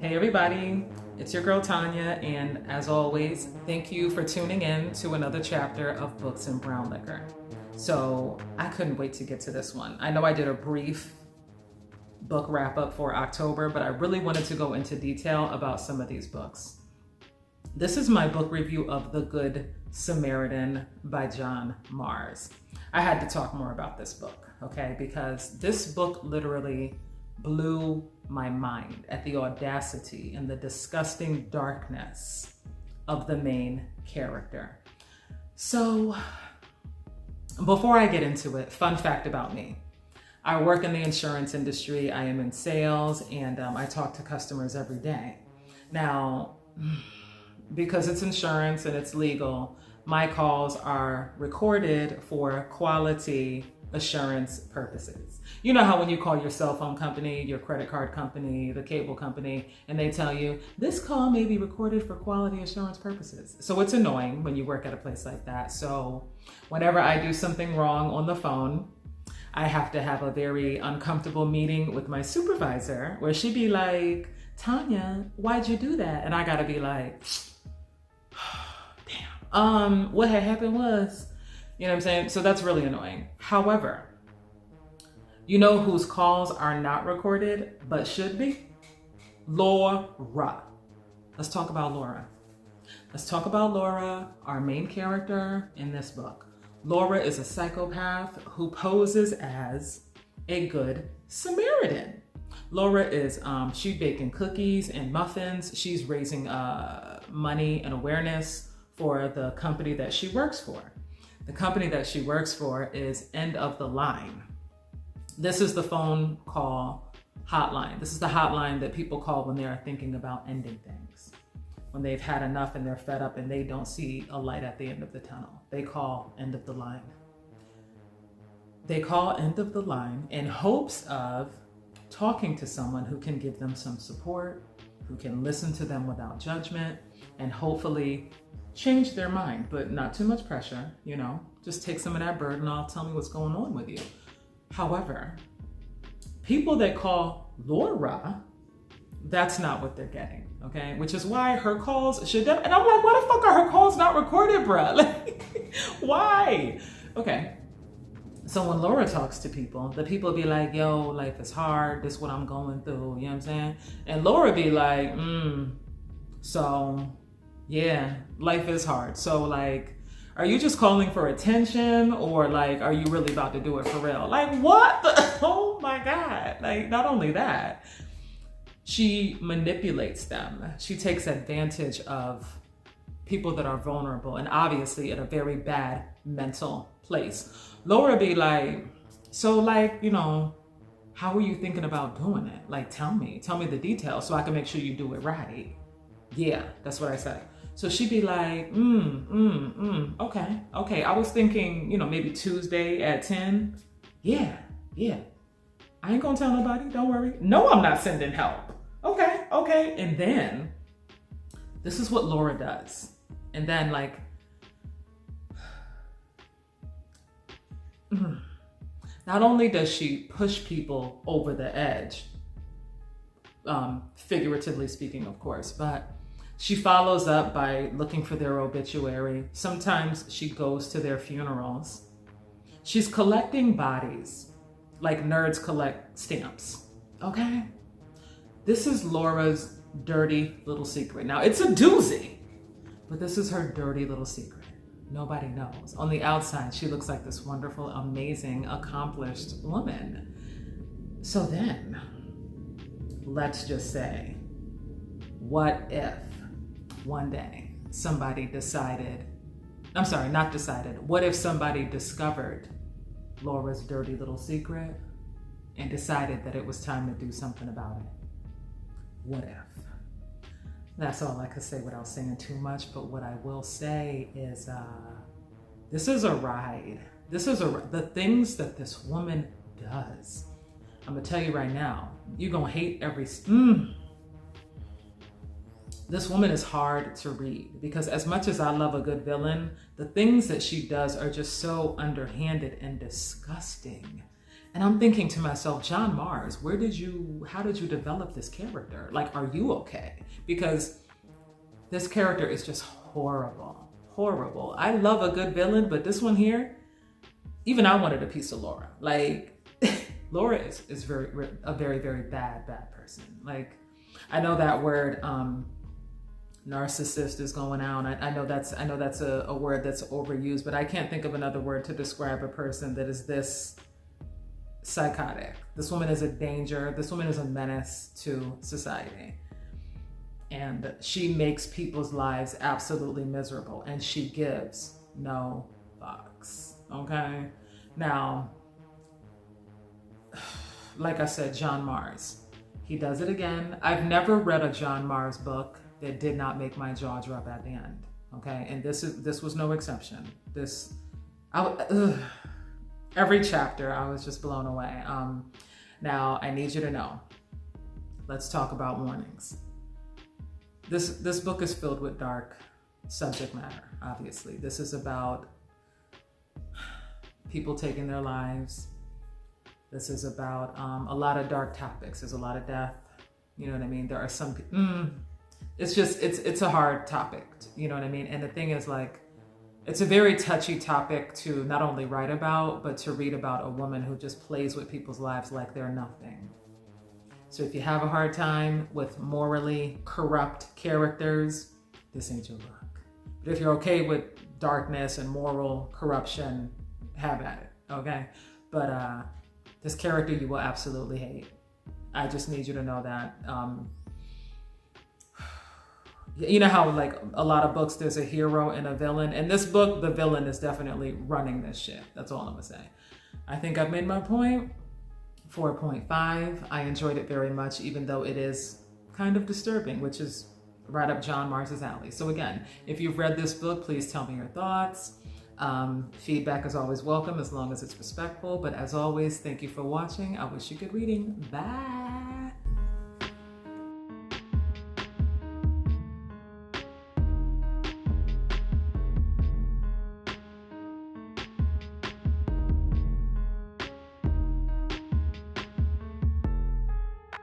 Hey everybody, it's your girl Tanya, and as always, thank you for tuning in to another chapter of Books and Brown Liquor. So I couldn't wait to get to this one. I know I did a brief book wrap up for October, but I really wanted to go into detail about some of these books. This is my book review of The Good Samaritan by John Marrs. I had to talk more about this book, okay? Because this book literally blew my mind at the audacity and the disgusting darkness of the main character. So before I get into it, fun fact about me. I work in the insurance industry. I am in sales, and I talk to customers every day. Now, because it's insurance and it's legal, my calls are recorded for quality assurance purposes. You know how when you call your cell phone company, your credit card company, the cable company, and they tell you, this call may be recorded for quality assurance purposes. So it's annoying when you work at a place like that. So whenever I do something wrong on the phone, I have to have a very uncomfortable meeting with my supervisor where she'd be like, Tanya, why'd you do that? And I gotta be like, damn, what had happened was, you know what I'm saying? So that's really annoying. However, you know whose calls are not recorded but should be? Laura. Let's talk about Laura. Let's talk about Laura, our main character in this book. Laura is a psychopath who poses as a good Samaritan. Laura is, she's baking cookies and muffins. She's raising money and awareness for the company that she works for. The company that she works for is End of the Line. This is the phone call hotline. This is the hotline that people call when they are thinking about ending things. When they've had enough and they're fed up and they don't see a light at the end of the tunnel. They call End of the Line. They call End of the Line in hopes of talking to someone who can give them some support, who can listen to them without judgment, and hopefully change their mind, but not too much pressure, you know, just take some of that burden off, tell me what's going on with you. However, people that call Laura, that's not what they're getting, okay? Which is why her calls should, and I'm like, why the fuck are her calls not recorded, bruh? Like, why? Okay, so when Laura talks to people, the people be like, yo, life is hard, this is what I'm going through, you know what I'm saying? And Laura be like, so yeah, life is hard. So like, are you just calling for attention, or like, are you really about to do it for real? Like, what the, oh my God. Like, not only that, she manipulates them. She takes advantage of people that are vulnerable and obviously in a very bad mental place. Laura be like, so like, you know, how are you thinking about doing it? Like, tell me the details so I can make sure you do it right. Yeah, that's what I said. So she'd be like, okay. I was thinking, you know, maybe Tuesday at 10. Yeah. I ain't gonna tell nobody, don't worry. No, I'm not sending help. Okay. And then, this is what Laura does. And then like, not only does she push people over the edge, figuratively speaking, of course, but she follows up by looking for their obituary. Sometimes she goes to their funerals. She's collecting bodies like nerds collect stamps, okay? This is Laura's dirty little secret. Now, it's a doozy, but this is her dirty little secret. Nobody knows. On the outside, she looks like this wonderful, amazing, accomplished woman. So then, let's just say, what if one day somebody what if somebody discovered Laura's dirty little secret and decided that it was time to do something about it? What if? That's all I could say without saying too much, but what I will say is this is a ride. The things that this woman does. I'm gonna tell you right now, you're gonna hate every This woman is hard to read because as much as I love a good villain, the things that she does are just so underhanded and disgusting. And I'm thinking to myself, John Mars, how did you develop this character? Like, are you okay? Because this character is just horrible, horrible. I love a good villain, but this one here, even I wanted a piece of Laura. Like, Laura is a very, very bad person. Like, I know that word, narcissist is going out. I know that's a word that's overused, but I can't think of another word to describe a person that is this psychotic. This woman is a danger. This woman is a menace to society. And she makes people's lives absolutely miserable, and she gives no fucks. Okay? Now, like I said, John Mars, he does it again. I've never read a John Mars book that did not make my jaw drop at the end. Okay? And this was no exception. Every chapter, I was just blown away. Now, I need you to know, let's talk about warnings. This book is filled with dark subject matter, obviously. This is about people taking their lives. This is about a lot of dark topics. There's a lot of death. You know what I mean? There are some, it's a hard topic, you know what I mean? And the thing is, like, it's a very touchy topic to not only write about, but to read about a woman who just plays with people's lives like they're nothing. So if you have a hard time with morally corrupt characters, this ain't your book. But if you're okay with darkness and moral corruption, have at it, okay? But this character you will absolutely hate. I just need you to know that. You know how, like, a lot of books, there's a hero and a villain. In this book, the villain is definitely running this shit. That's all I'm gonna say. I think I've made my point. 4.5. I enjoyed it very much, even though it is kind of disturbing, which is right up John Mars's alley. So again, if you've read this book, please tell me your thoughts. Feedback is always welcome as long as it's respectful. But as always, thank you for watching. I wish you good reading. Bye.